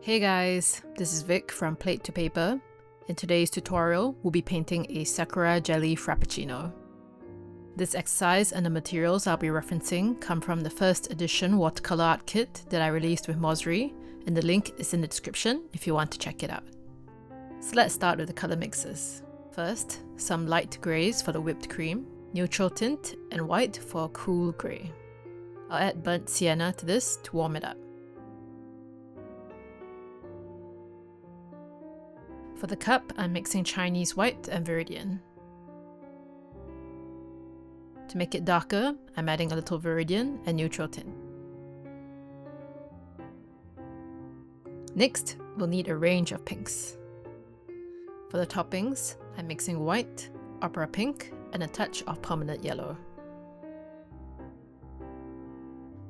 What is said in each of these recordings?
Hey guys, this is Vic from Plate.to.paper. In today's tutorial, we'll be painting a Sakura Jelly Frappuccino. This exercise and the materials I'll be referencing come from the first edition Watercolour Art Kit that I released with Mossery, and the link is in the description if you want to check it out. So let's start with the colour mixes. First, some light greys for the whipped cream, neutral tint, and white for a cool grey. I'll add burnt sienna to this to warm it up. For the cup, I'm mixing Chinese white and Viridian. To make it darker, I'm adding a little Viridian and neutral tint. Next, we'll need a range of pinks. For the toppings, I'm mixing white, opera pink, and a touch of permanent yellow.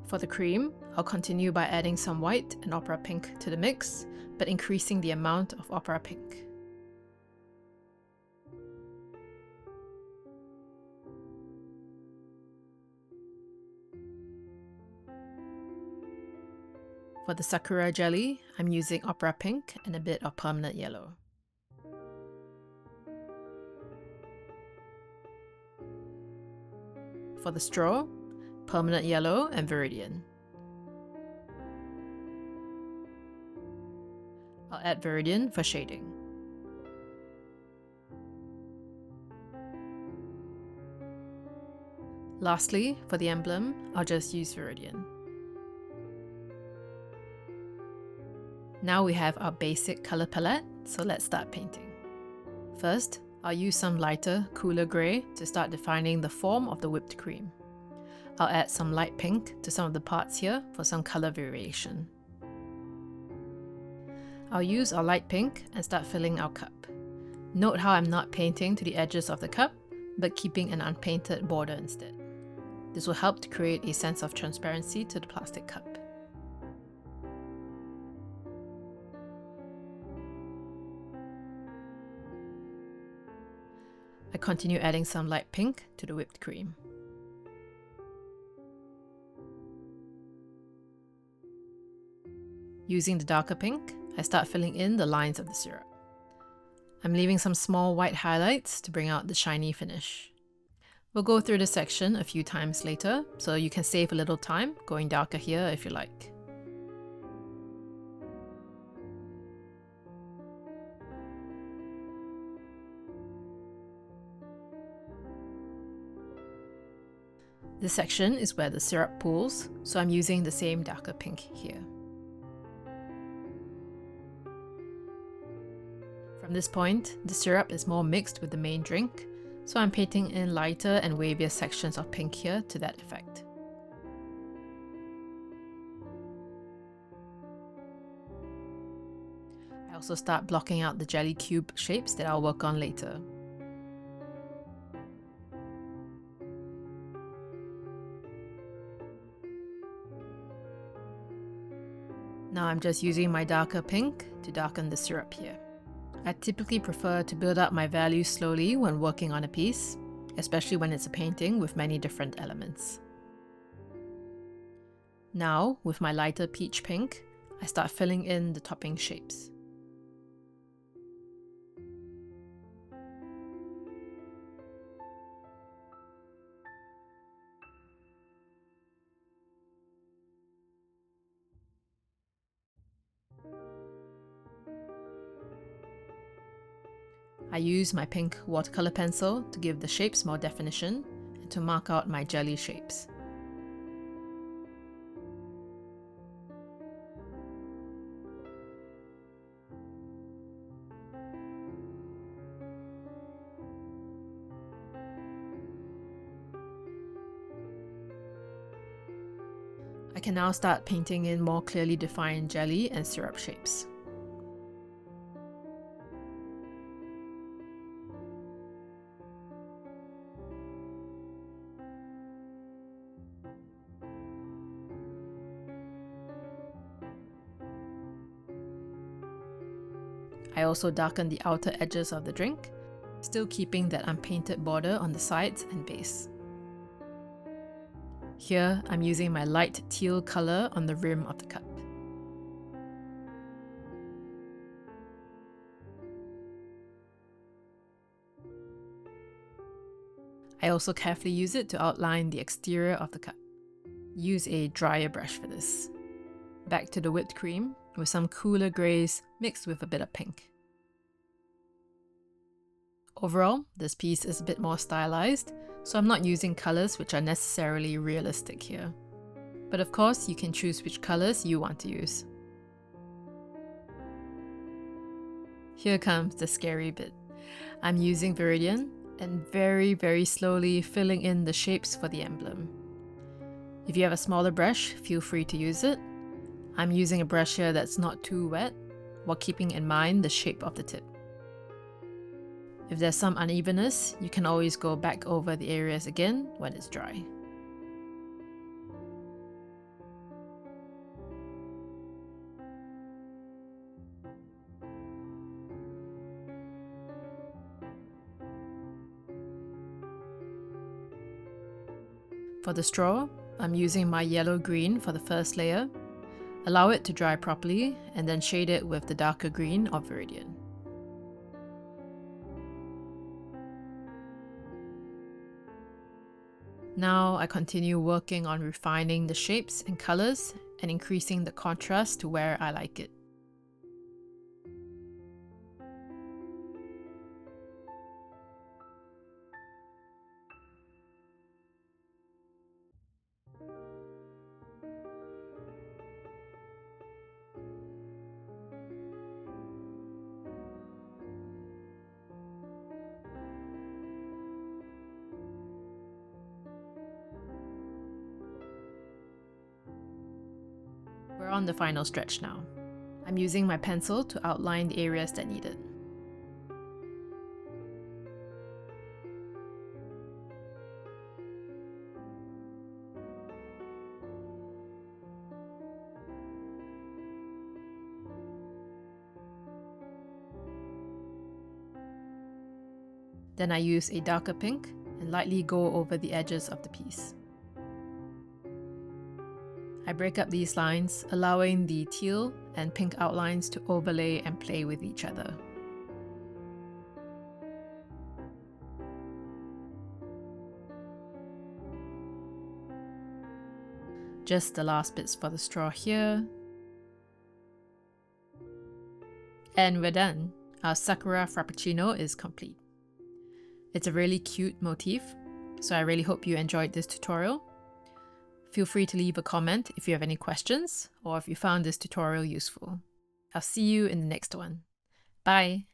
For the cream, I'll continue by adding some white and opera pink to the mix, but increasing the amount of opera pink. For the Sakura jelly, I'm using opera pink and a bit of permanent yellow. For the straw, permanent yellow and Viridian. I'll add Viridian for shading. Lastly, for the emblem, I'll just use Viridian. Now we have our basic colour palette, so let's start painting. First, I'll use some lighter, cooler grey to start defining the form of the whipped cream. I'll add some light pink to some of the parts here for some colour variation. I'll use our light pink and start filling our cup. Note how I'm not painting to the edges of the cup, but keeping an unpainted border instead. This will help to create a sense of transparency to the plastic cup. I continue adding some light pink to the whipped cream. Using the darker pink, I start filling in the lines of the syrup. I'm leaving some small white highlights to bring out the shiny finish. We'll go through this section a few times later, so you can save a little time going darker here if you like. This section is where the syrup pools, so I'm using the same darker pink here. From this point, the syrup is more mixed with the main drink, so I'm painting in lighter and wavier sections of pink here to that effect. I also start blocking out the jelly cube shapes that I'll work on later. Now I'm just using my darker pink to darken the syrup here. I typically prefer to build up my values slowly when working on a piece, especially when it's a painting with many different elements. Now, with my lighter peach pink, I start filling in the topping shapes. I use my pink watercolour pencil to give the shapes more definition and to mark out my jelly shapes. I can now start painting in more clearly defined jelly and syrup shapes. I also darken the outer edges of the drink, still keeping that unpainted border on the sides and base. Here, I'm using my light teal colour on the rim of the cup. I also carefully use it to outline the exterior of the cup. Use a drier brush for this. Back to the whipped cream with some cooler greys mixed with a bit of pink. Overall, this piece is a bit more stylized, so I'm not using colours which are necessarily realistic here. But of course, you can choose which colours you want to use. Here comes the scary bit. I'm using Viridian and very slowly filling in the shapes for the emblem. If you have a smaller brush, feel free to use it. I'm using a brush here that's not too wet, while keeping in mind the shape of the tip. If there's some unevenness, you can always go back over the areas again when it's dry. For the straw, I'm using my yellow-green for the first layer. Allow it to dry properly and then shade it with the darker green of Viridian. Now I continue working on refining the shapes and colours and increasing the contrast to where I like it. We're on the final stretch now. I'm using my pencil to outline the areas that need it. Then I use a darker pink and lightly go over the edges of the piece. I break up these lines, allowing the teal and pink outlines to overlay and play with each other. Just the last bits for the straw here. And we're done. Our Sakura Frappuccino is complete. It's a really cute motif, so I really hope you enjoyed this tutorial. Feel free to leave a comment if you have any questions or if you found this tutorial useful. I'll see you in the next one. Bye!